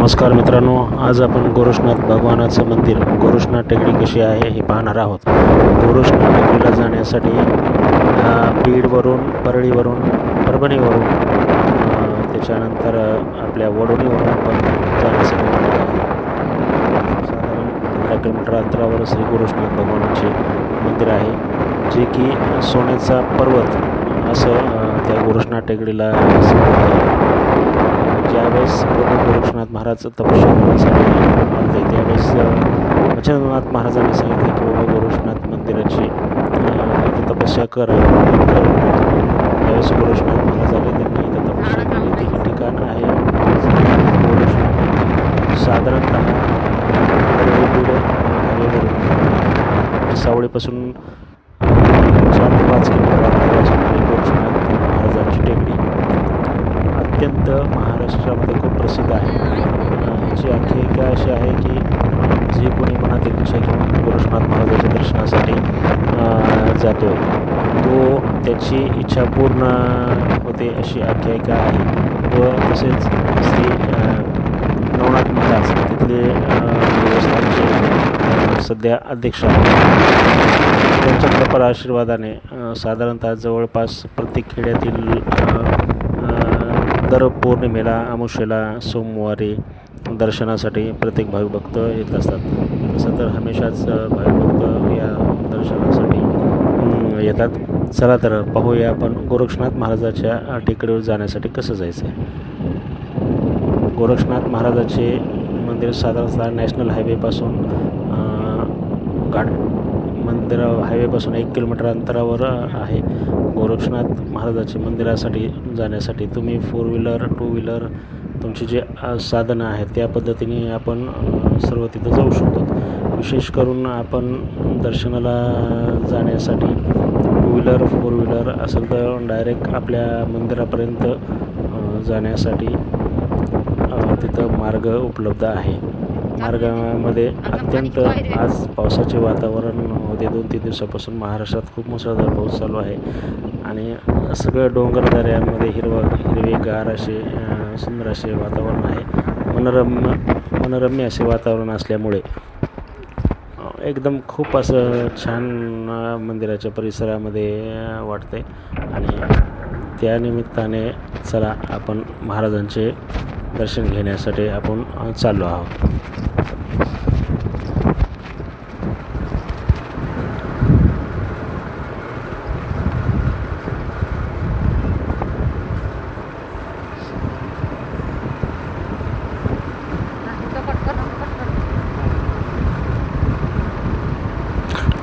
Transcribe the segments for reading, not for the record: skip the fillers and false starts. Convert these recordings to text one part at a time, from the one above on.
नमस्कार मित्रांनो, आज आपण गोरक्षनाथ भगवानाचं मंदिर गोरक्षनाथ टेकडी कशी आहे हे पाहणार आहोत। गोरक्षनाथ टेकडीला जाण्यासाठी बीडवरून, परळीवरून, परभणीवरून, त्याच्यानंतर आपल्या वडोणीवरून पण जाण्यासाठी मार्ग आहे। साधारण 15 किलोमीटर अंतरावर श्री गोरक्षनाथ भगवानाचे मंदिर आहे, जे की सोन्याचा पर्वत असं त्या गोरक्षनाथ टेकडीला ज्यावेळेस गोरक्षनाथ महाराज तपस्या करण्यासाठी आले त्यावेळेस मच्छिंद्रनाथ महाराजांनी सांगितले की बाबा गोरक्षनाथ मंदिराची इथे तपस्या कर। त्यावेळेस गोरक्षनाथ महाराज आले, त्यांनी इथं तपस्या केली। ते हे ठिकाण आहे गोरक्षनाथ। साधारणतः सावळीपासून 4 ते 5 किलोमीटर गोरक्षनाथ महाराजांची टेकडी अत्यंत महाराष्ट्रामध्ये खूप प्रसिद्ध आहे। याची आख्यायिका अशी आहे की जे कोणी मनातील इच्छा घेऊन गोरक्षनाथ महाराजाच्या दर्शनासाठी जातो तो त्याची इच्छा पूर्ण होते अशी आख्यायिका आहे। व तसेच श्री नवनाथ महाराज तिथले देवस्थानचे सध्या अध्यक्ष आहेत। त्यांच्या कृपा आशीर्वादाने साधारणतः जवळपास प्रत्येक खेड्यातील दर पौर्णिमेला, अमावस्येला, सोमवारी दर्शनासाठी प्रत्येक भाविक भक्त येत असतात। तसं तर हमेशाच भाविक भक्त या दर्शनासाठी येतात। चला तर पाहूया आपण गोरक्षनाथ महाराजाच्या टेकडीवर जाण्यासाठी कसं जायचं आहे। गोरक्षनाथ महाराजाचे मंदिर साधारणतः नॅशनल हायवेपासून मंदिर हायवेपासून 1 किलोमीटर अंतरावर आहे। गोरक्षनाथ महाराजाच्या मंदिरासाठी जाण्यासाठी तुम्ही 4 व्हीलर, 2 व्हीलर तुमची जे साधनं आहेत त्या पद्धतीने आपण सर्व तिथं जाऊ शकतो। विशेष करून आपण दर्शनाला जाण्यासाठी 2 व्हीलर, 4 व्हीलर असेल तर डायरेक्ट आपल्या मंदिरापर्यंत जाण्यासाठी तिथं मार्ग उपलब्ध आहे। मार्गामध्ये अत्यंत आज पावसाचे वातावरण होते। 2-3 दिवसापासून महाराष्ट्रात खूप मुसळधार पाऊस चालू आहे आणि सगळं डोंगरदऱ्यांमध्ये हिरवेगार असे सुंदर असे वातावरण आहे। मनोरम्य असे वातावरण असल्यामुळे एकदम खूप असं छान मंदिराच्या परिसरामध्ये वाटते आणि त्या निमित्ताने चला आपण महाराजांचे दर्शन घेण्यासाठी आपण चाललो आहोत।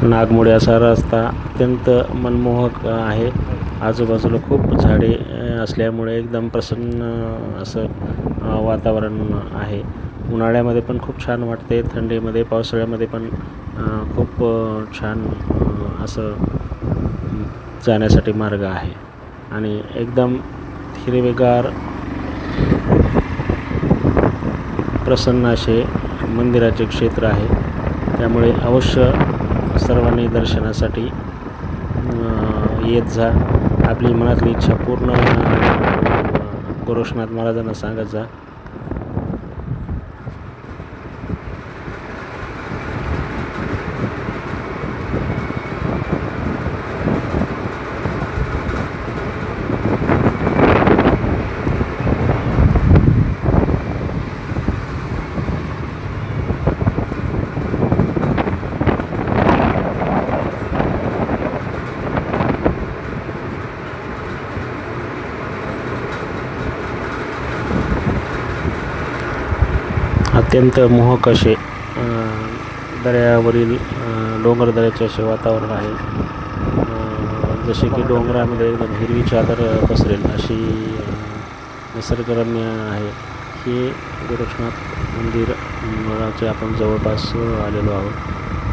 नागमोडी असा रस्ता अत्यंत मनमोहक आहे। आजूबाजूला खूप झाडे असल्यामुळे एकदम प्रसन्न असं वातावरण आहे। उन्हाळ्यामध्ये पण खूप छान वाटते, थंडीमध्ये, पावसाळ्यामध्ये पण खूप छान असं जाण्यासाठी मार्ग आहे आणि एकदम हिरवेगार प्रसन्न असे मंदिराचे क्षेत्र आहे। त्यामुळे अवश्य सर्वांनी दर्शनासाठी येत जा। आपली मनातली इच्छा पूर्ण गोरक्षनाथ महाराजांना सांगत जा। अत्यंत मोहक असे दऱ्यावरील डोंगरदऱ्याचे असे वातावरण आहे। जसे की डोंगरामध्ये एकदम हिरवी चादर पसरेल अशी निसर्गरम्य आहे। हे गोरक्षनाथ मंदिराचे आपण जवळपास आलेलो आहोत।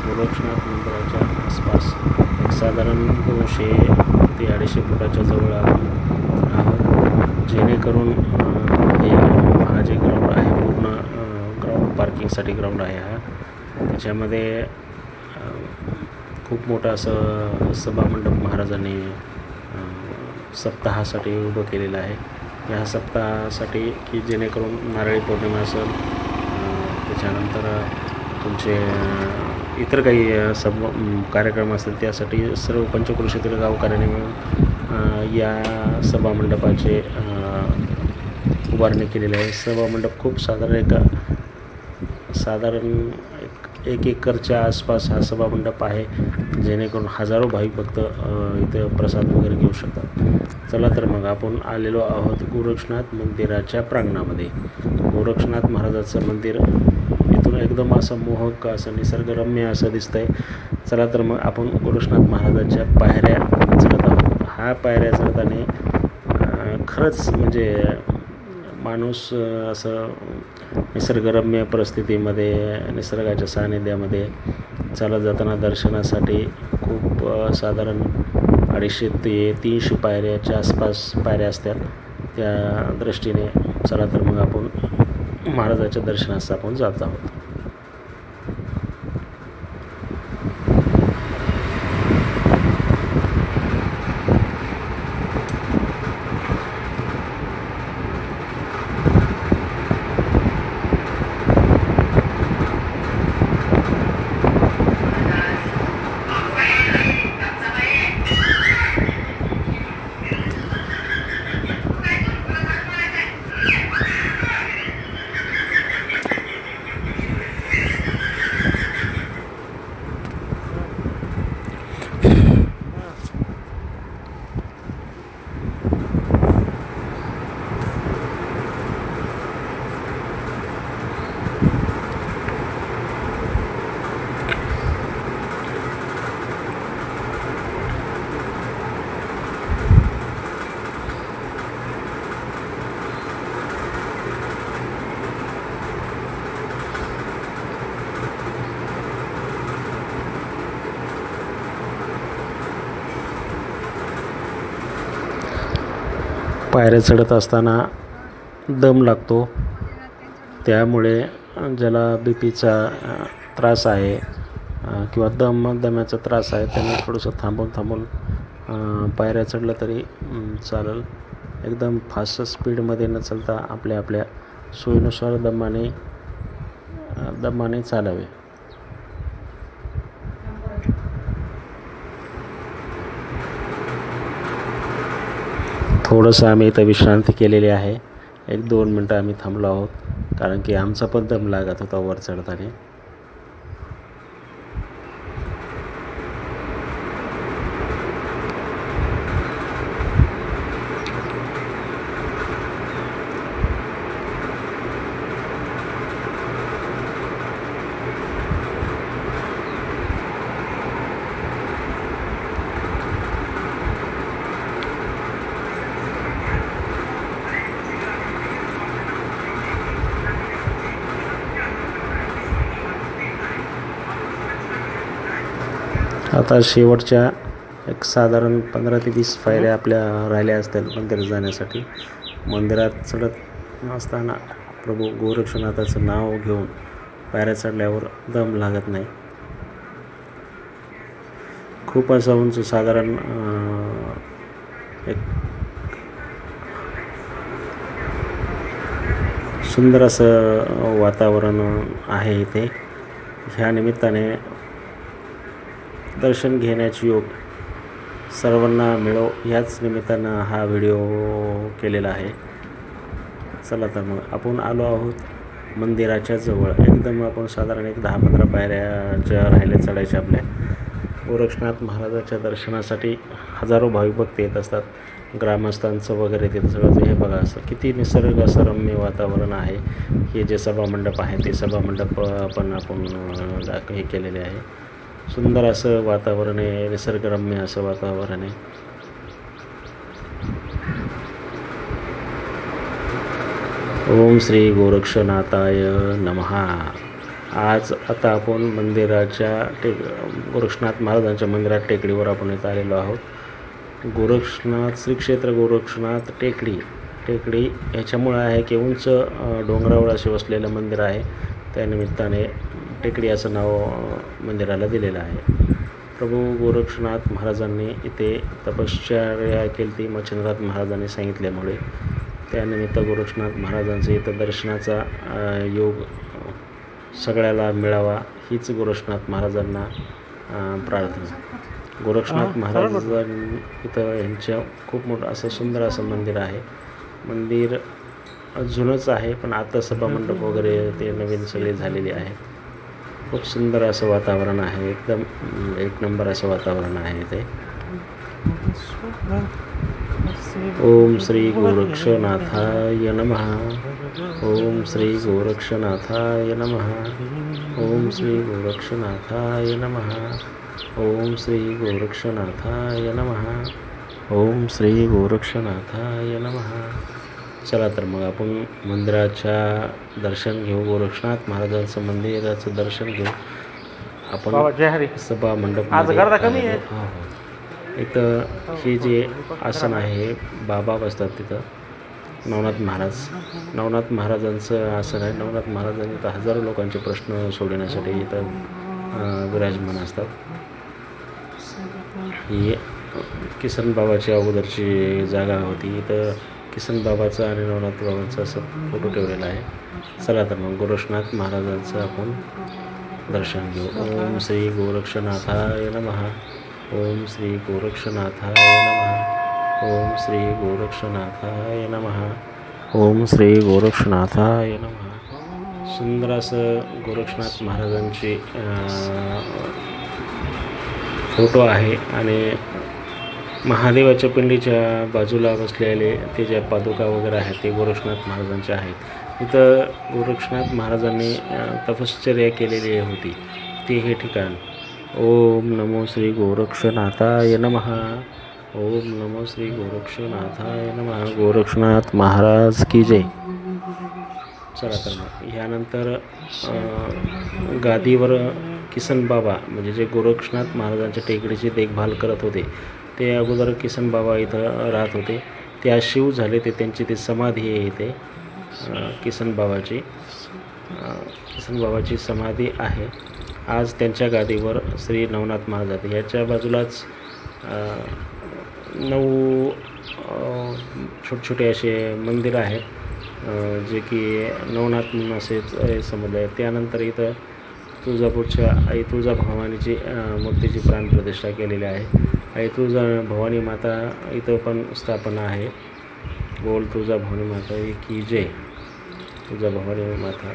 गोरक्षनाथ मंदिराच्या आसपास एक साधारण 200 ते 250 फुटाच्या जवळ आहोत, जेणेकरून हा जे ग्राउंड आहे पूर्ण पार्किंगसाठी ग्राउंड आहे हा। त्याच्यामध्ये खूप मोठं असं सभामंडप महाराजांनी सप्ताहासाठी उभं केलेलं आहे। ह्या सप्ताहासाठी की जेणेकरून नारळी पौर्णिमा असेल, त्याच्यानंतर तुमचे इतर काही कार्यक्रम असतील त्यासाठी सर्व पंचक्रोशीतील गावकऱ्यांनी मिळून या सभामंडपाचे उभारणी केलेली आहे. सभामंडप खूप साधारण एक एकरच्या आसपास हा सभामंडप आहे, जेणेकरून हजारो भाविक भक्त इथं प्रसाद वगैरे घेऊ शकतात. चला तर मग आपण आलेलो आहोत गोरक्षनाथ मंदिराच्या प्रांगणामध्ये. गोरक्षनाथ महाराजाचं मंदिर इथून एकदम असं मोहक, असं निसर्गरम्य असं दिसतंय. चला तर मग आपण गोरक्षनाथ महाराजाच्या पायऱ्या चढत आहोत. हा पायऱ्या चढताना खरंच म्हणजे माणूस असं निसर्गरम्य परिस्थितीमध्ये, निसर्गाच्या सानिध्यामध्ये चालत जाताना दर्शनासाठी खूप साधारण 250 ते 300 पायऱ्याच्या आसपास पायऱ्या असतात. त्या दृष्टीने चला तर मग आपण महाराजाच्या दर्शनास आपण जात आहोत. पायऱ्या चढत असताना दम लागतो, त्यामुळे ज्याला बीपीचा त्रास आहे किंवा दम्याचा त्रास आहे त्यांनी थोडंसं थांबून पायऱ्या चढलं तरी चालेल. एकदम फास्ट स्पीडमध्ये न चालता आपल्या सोयीनुसार दमाने चालावे. थोडंसं आम्ही इथं विश्रांती केलेली आहे. 1-2 मिनटं आम्ही थांबलो आहोत, कारण की आमचा पण दम लागत होता वर चढताना. आता शेवटच्या एक साधारण 15 ते 20 पायऱ्या आपल्या राहिल्या असतील मंदिरात जाण्यासाठी. मंदिरात चढत असताना प्रभू गोरक्षनाथाचं नाव घेऊन पायऱ्या चढल्यावर दम लागत नाही. खूप असं उंच, साधारण एक सुंदर असं वातावरण आहे इथे. ह्या निमित्ताने दर्शन घेण्याची योग सर्वांना मिळो ह्याच निमित्तानं हा व्हिडिओ केलेला आहे. चला तर मग आपण आलो आहोत मंदिराच्या जवळ. एकदम आपण साधारण एक 10-15 पायऱ्या ज्या राहिल्या चढायच्या आपल्या. गोरक्षनाथ महाराजाच्या दर्शनासाठी हजारो भाविक भक्त येत असतात. ग्रामस्थांचं वगैरे तिथं सगळं हे बघा, असं किती निसर्ग असं रम्य वातावरण आहे. हे जे सभामंडप आहे ते सभामंडप पण आपण हे केलेले आहे. सुंदर असं वातावरण आहे, निसर्गरम्य असं वातावरण आहे. ओम श्री गोरक्षनाथाय नमः. आज आता आपण मंदिराच्या गोरक्षनाथ महाराजांच्या मंदिरात टेकडीवर आपण इथं आलेलो आहोत. गोरक्षनाथ श्री क्षेत्र गोरक्षनाथ टेकडी ह्याच्यामुळे आहे की उंच डोंगरावर असे वसलेलं मंदिर आहे. त्यानिमित्ताने टेकडी असं नाव मंदिराला दिलेलं आहे. प्रभू गोरक्षनाथ महाराजांनी इथे तपश्चर्या केली ती मच्छिंद्रनाथ महाराजांनी सांगितल्यामुळे त्यानिमित्त गोरक्षनाथ महाराजांचं इथं दर्शनाचा योग सगळ्याला मिळावा हीच गोरक्षनाथ महाराजांना प्रार्थना. गोरक्षनाथ महाराजांनी इथं यांच्या खूप मोठं असं सुंदर असं मंदिर आहे. मंदिर जुनंच आहे, पण आता सभामंडप वगैरे ते नवीन सगळे झालेले आहे. खूप सुंदर असं वातावरण आहे, एकदम एक नंबर असं वातावरण आहे इथे. ओम श्री गोरक्षनाथाय नमः. ओम श्री गोरक्षनाथाय नमः. ओम श्री गोरक्षनाथाय नमः. ओम श्री गोरक्षनाथाय नमः. ओम श्री गोरक्षनाथाय नमः. चला तर मग आपण मंदिराच्या दर्शन घेऊ. गोरक्षनाथ महाराजांचं मंदिराचं दर्शन घेऊ आपण. सभा मंडप इथं हे जे आसन आहे बाबा बसतात तिथं. नवनाथ महाराजांचं आसन आहे. नवनाथ महाराजांनी इथं हजारो लोकांचे प्रश्न सोडवण्यासाठी इथं विराजमान असतात. ही किसन बाबाची अगोदरची जागा होती. इथं किसन बाबाचा आणि नवनाथ बाबांचा असं फोटो ठेवलेला आहे. चला तर मग गोरक्षनाथ महाराजांचं आपण दर्शन घेऊ. ओम श्री गोरक्षनाथाय नमः. ओम श्री गोरक्षनाथाय नमः. ओम श्री गोरक्षनाथाय नमः. ओम श्री गोरक्षनाथाय नमः. सुंदर असं गोरक्षनाथ महाराजांची फोटो आहे आणि महादेवाच्या पिंडीच्या बाजूला बसलेले ते ज्या पादुका वगैरे आहेत ते गोरक्षनाथ महाराजांचे आहेत. इथं गोरक्षनाथ महाराजांनी तपश्चर्या केलेली होती ते हे ठिकाण. ओम नमो श्री गोरक्षनाथाय नमः. ओम नमो श्री गोरक्षनाथाय नमः. गोरक्षनाथ महाराज की जय. चला तर मग ह्यानंतर गादीवर किसन बाबा म्हणजे जे गोरक्षनाथ महाराजांच्या टेकडीची देखभाल करत होते ते अगोदर किसन बाबा इथं राहत होते. ते आज शिव झाले. ते त्यांची ती समाधी आहे इथे किसन बाबाची समाधी आहे. आज त्यांच्या गादीवर श्री नवनाथ महाराज आहेत. याच्या बाजूलाच 9 छोटे असे मंदिर आहेत जे की नवनाथ म्हणून असेच समजले आहेत. त्यानंतर इथं तुळजापूरच्या आई तुळजा भवानीची मूर्तीची प्राणप्रतिष्ठा केलेली आहे. आई तुळजा भवानी माता इथं पण स्थापना आहे. बोल तुळजा भवानी माता की जय. तुळजा भवानी माता.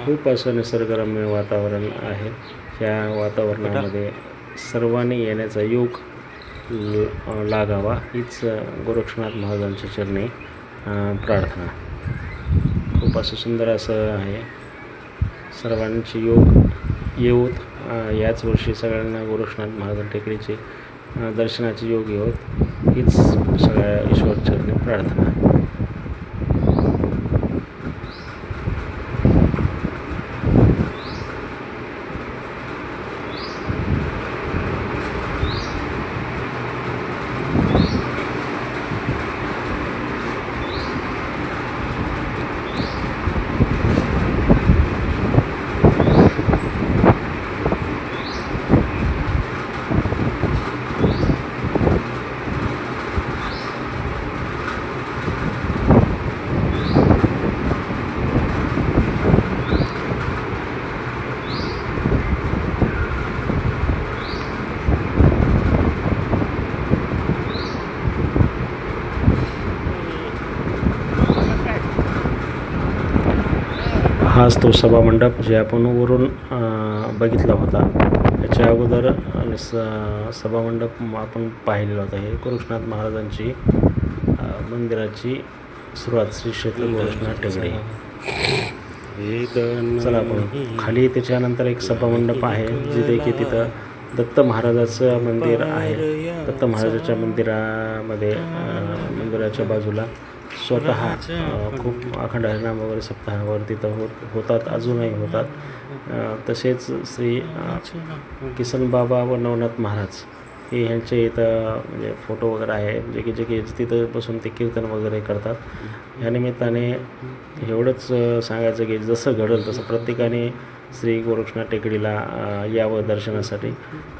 खूप असं निसर्गरम्य वातावरण आहे. ह्या वातावरणामध्ये सर्वांनी येण्याचा योग लागावा हीच गोरक्षनाथ महाराजांच्या चरणी प्रार्थना. खूप असं सुंदर असं आहे. सर्वांची योग येऊत याच वर्षी सगळ्यांना गोरक्षनाथ महाराज टेकडीचे दर्शनाचे योग येऊत हीच सगळ्या ईश्वरचरणी प्रार्थना. हाच तो सभामंडप जे आपण वरून बघितला होता. त्याच्या अगोदर सभामंडप आपण पाहिलेला होता. हे गोरक्षनाथ महाराजांची मंदिराची सुरुवात श्री क्षेत्र गोरक्षनाथ टेकडी. चला आपण खाली त्याच्यानंतर एक सभामंडप आहे जिथे की तिथं दत्त महाराजाचं मंदिर आहे. दत्त महाराजाच्या मंदिरामध्ये मंदिराच्या बाजूला स्वतः खूप अखंड हरिनाम वगैरे सप्ताहावर तिथं होतात, अजूनही होतात. तसेच श्री किसन बाबा व नवनाथ महाराज हे ह्यांचे इथं म्हणजे फोटो वगैरे आहे जे की तिथं बसून ते कीर्तन वगैरे करतात. ह्या निमित्ताने एवढंच सांगायचं की जसं घडेल तसं प्रत्येकाने श्री गोरक्षनाथ टेकडीला यावं दर्शनासाठी.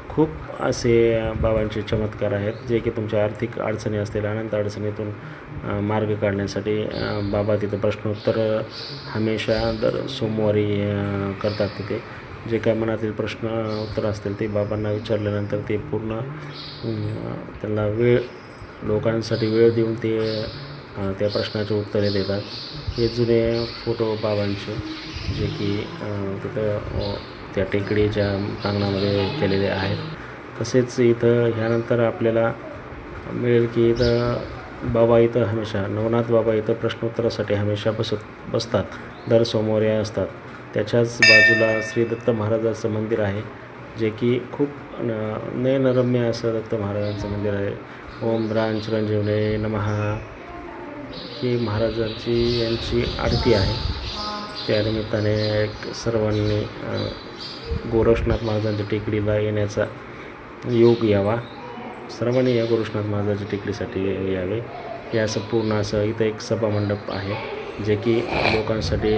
खूप असे बाबांचे चमत्कार आहेत जे की तुमच्या आर्थिक अडचणी असतील, अनंत अडचणीतून मार्ग काढण्यासाठी बाबा तिथं प्रश्नोत्तर हमेशा दर सोमवारी करतात. तिथे जे काय मनातील प्रश्न उत्तर असतील ते बाबांना विचारल्यानंतर ते पूर्ण त्यांना लोकांसाठी वेळ देऊन ते त्या प्रश्नाचे उत्तरे देतात. हे जुने फोटो बाबांचे जे की तिथं त्या टेकडीच्या प्रांगणामध्ये केलेले आहेत. तसेच इथं ह्यानंतर आपल्याला मिळेल की इथं बाबा इथं हमेशा नवनाथ बाबा इथं प्रश्नोत्तरासाठी हमेशा बसतात. दर सोमवारी असतात. त्याच्याच बाजूला श्री दत्त महाराजाचं मंदिर आहे जे की खूप नयनरम्य असं दत्त महाराजांचं मंदिर आहे. ओम द्रां चिरंजीवने नमः ही महाराजांची यांची आरती आहे. त्या निमित्ताने सर्वांनी गोरक्षनाथ महाराजांच्या टेकडीला येण्याचा योग यावा. सर्वांनी या गोरक्षनाथ महाराजांच्या टेकडीसाठी यावे. हे असं पूर्ण असं इथं एक सभामंडप आहे जे की लोकांसाठी